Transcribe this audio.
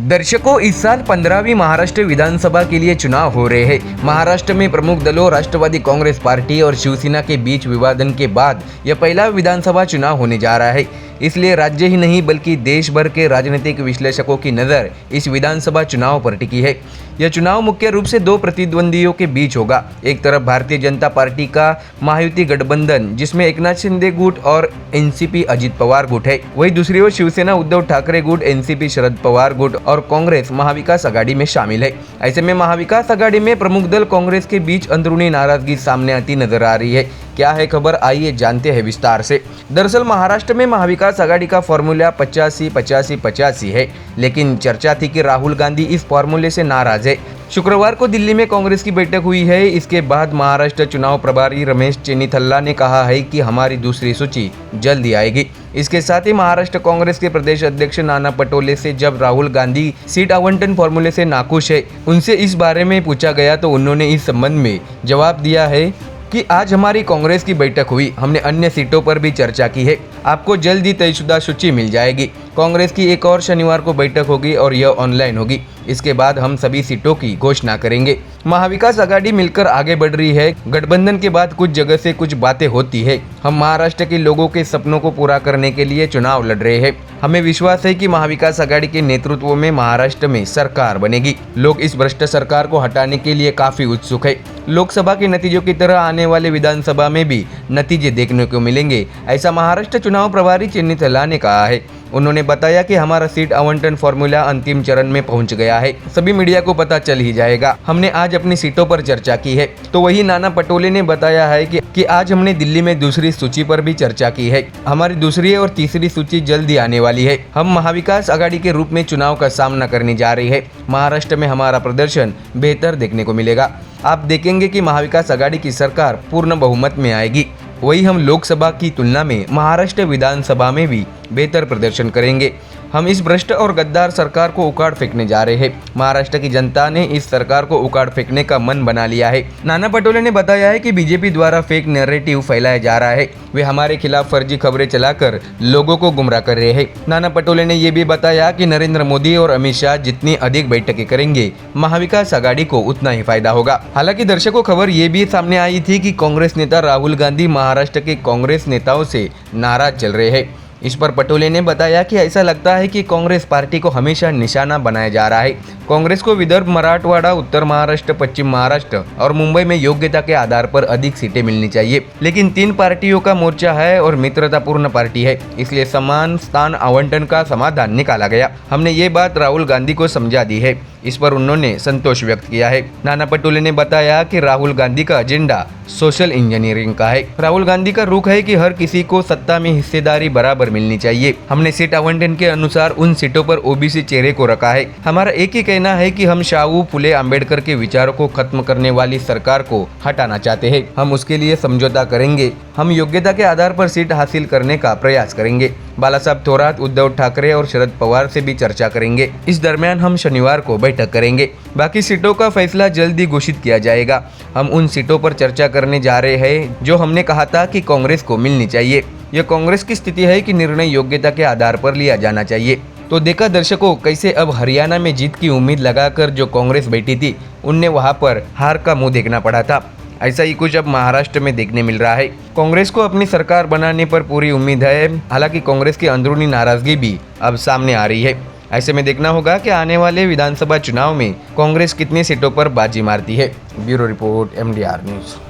दर्शकों, इस साल 15वीं महाराष्ट्र विधानसभा के लिए चुनाव हो रहे हैं। महाराष्ट्र में प्रमुख दलों राष्ट्रवादी कांग्रेस पार्टी और शिवसेना के बीच विवादन के बाद यह पहला विधानसभा चुनाव होने जा रहा है। इसलिए राज्य ही नहीं बल्कि देश भर के राजनीतिक विश्लेषकों की नज़र इस विधानसभा चुनाव पर टिकी है। यह चुनाव मुख्य रूप से दो प्रतिद्वंदियों के बीच होगा। एक तरफ भारतीय जनता पार्टी का महायुति गठबंधन, जिसमें एकनाथ शिंदे गुट और एनसीपी अजित पवार गुट है। वहीं दूसरी ओर शिवसेना उद्धव ठाकरे गुट, एनसीपी शरद पवार गुट और कांग्रेस महाविकास आघाड़ी में शामिल है। ऐसे में महाविकास आघाड़ी में प्रमुख दल कांग्रेस के बीच अंदरूनी नाराजगी सामने आती नजर आ रही है। क्या है खबर, आइए जानते हैं विस्तार से। दरअसल महाराष्ट्र में महाविकास आघाड़ी का फॉर्मूला 85-85-85 है, लेकिन चर्चा थी कि राहुल गांधी इस फॉर्मूले से नाराज है। शुक्रवार को दिल्ली में कांग्रेस की बैठक हुई है। इसके बाद महाराष्ट्र चुनाव प्रभारी रमेश चेन्नीथल्ला ने कहा है कि हमारी दूसरी सूची जल्दी आएगी। इसके साथ ही महाराष्ट्र कांग्रेस के प्रदेश अध्यक्ष नाना पटोले से जब राहुल गांधी सीट आवंटन फॉर्मूले से नाखुश है, उनसे इस बारे में पूछा गया तो उन्होंने इस संबंध में जवाब दिया है कि आज हमारी कांग्रेस की बैठक हुई, हमने अन्य सीटों पर भी चर्चा की है, आपको जल्द ही तयशुदा सूची मिल जाएगी। कांग्रेस की एक और शनिवार को बैठक होगी और यह ऑनलाइन होगी। इसके बाद हम सभी सीटों की घोषणा करेंगे। महाविकास आघाड़ी मिलकर आगे बढ़ रही है। गठबंधन के बाद कुछ जगह से कुछ बातें होती है। हम महाराष्ट्र के लोगों के सपनों को पूरा करने के लिए चुनाव लड़ रहे हैं। हमें विश्वास है कि महाविकास आघाड़ी के नेतृत्व में महाराष्ट्र में सरकार बनेगी। लोग इस भ्रष्ट सरकार को हटाने के लिए काफी उत्सुक है। लोकसभा के नतीजों की तरह आने वाले विधानसभा में भी नतीजे देखने को मिलेंगे, ऐसा महाराष्ट्र चुनाव प्रभारी चेन्नीथल्ला ने कहा है। उन्होंने बताया कि हमारा सीट आवंटन फॉर्मूला अंतिम चरण में पहुंच गया है, सभी मीडिया को पता चल ही जाएगा। हमने आज अपनी सीटों पर चर्चा की है। तो वही नाना पटोले ने बताया है कि आज हमने दिल्ली में दूसरी सूची पर भी चर्चा की है। हमारी दूसरी और तीसरी सूची जल्दी आने वाली है। हम महाविकास आघाड़ी के रूप में चुनाव का सामना करने जा रही है। महाराष्ट्र में हमारा प्रदर्शन बेहतर देखने को मिलेगा। आप देखेंगे कि महाविकास आघाड़ी की सरकार पूर्ण बहुमत में आएगी। वही हम लोकसभा की तुलना में महाराष्ट्र विधानसभा में भी बेहतर प्रदर्शन करेंगे। हम इस भ्रष्ट और गद्दार सरकार को उखाड़ फेंकने जा रहे हैं। महाराष्ट्र की जनता ने इस सरकार को उखाड़ फेंकने का मन बना लिया है। नाना पटोले ने बताया है कि बीजेपी द्वारा फेक नैरेटिव फैलाया जा रहा है। वे हमारे खिलाफ फर्जी खबरें चलाकर लोगों को गुमराह कर रहे हैं। नाना पटोले ने यह भी बताया कि नरेंद्र मोदी और अमित शाह जितनी अधिक बैठकें करेंगे, महाविकास आघाड़ी को उतना ही फायदा होगा। हालांकि दर्शकों, खबर ये भी सामने आई थी कि कांग्रेस नेता राहुल गांधी महाराष्ट्र के कांग्रेस नेताओं से नाराज चल रहे हैं। इस पर पटोले ने बताया कि ऐसा लगता है कि कांग्रेस पार्टी को हमेशा निशाना बनाया जा रहा है। कांग्रेस को विदर्भ, मराठवाड़ा, उत्तर महाराष्ट्र, पश्चिम महाराष्ट्र और मुंबई में योग्यता के आधार पर अधिक सीटें मिलनी चाहिए, लेकिन 3 पार्टियों का मोर्चा है और मित्रतापूर्ण पार्टी है, इसलिए समान स्थान आवंटन का समाधान निकाला गया। हमने ये बात राहुल गांधी को समझा दी है। इस पर उन्होंने संतोष व्यक्त किया है। नाना पटोले ने बताया कि राहुल गांधी का एजेंडा सोशल इंजीनियरिंग का है। राहुल गांधी का रुख है कि हर किसी को सत्ता में हिस्सेदारी बराबर मिलनी चाहिए। हमने सीट आवंटन के अनुसार उन सीटों पर ओबीसी चेहरे को रखा है। हमारा एक ही कहना है कि हम शाहू फुले आम्बेडकर के विचारों को खत्म करने वाली सरकार को हटाना चाहते हैं। हम उसके लिए समझौता करेंगे। हम योग्यता के आधार पर सीट हासिल करने का प्रयास करेंगे। बालासाहब थोरात, उद्धव ठाकरे और शरद पवार से भी चर्चा करेंगे। इस दरमियान हम शनिवार को बैठक करेंगे। बाकी सीटों का फैसला जल्दी घोषित किया जाएगा। हम उन सीटों पर चर्चा करने जा रहे हैं जो हमने कहा था कि कांग्रेस को मिलनी चाहिए। यह कांग्रेस की स्थिति है कि निर्णय योग्यता के आधार पर लिया जाना चाहिए। तो देखा दर्शकों, कैसे अब हरियाणा में जीत की उम्मीद लगाकर जो कांग्रेस बैठी थी, उन्हें वहां पर हार का मुंह देखना पड़ा था। ऐसा ही कुछ अब महाराष्ट्र में देखने मिल रहा है। कांग्रेस को अपनी सरकार बनाने पर पूरी उम्मीद है। हालांकि कांग्रेस की अंदरूनी नाराजगी भी अब सामने आ रही है। ऐसे में देखना होगा कि आने वाले विधानसभा चुनाव में कांग्रेस कितनी सीटों पर बाजी मारती है। Bureau report, MDR news.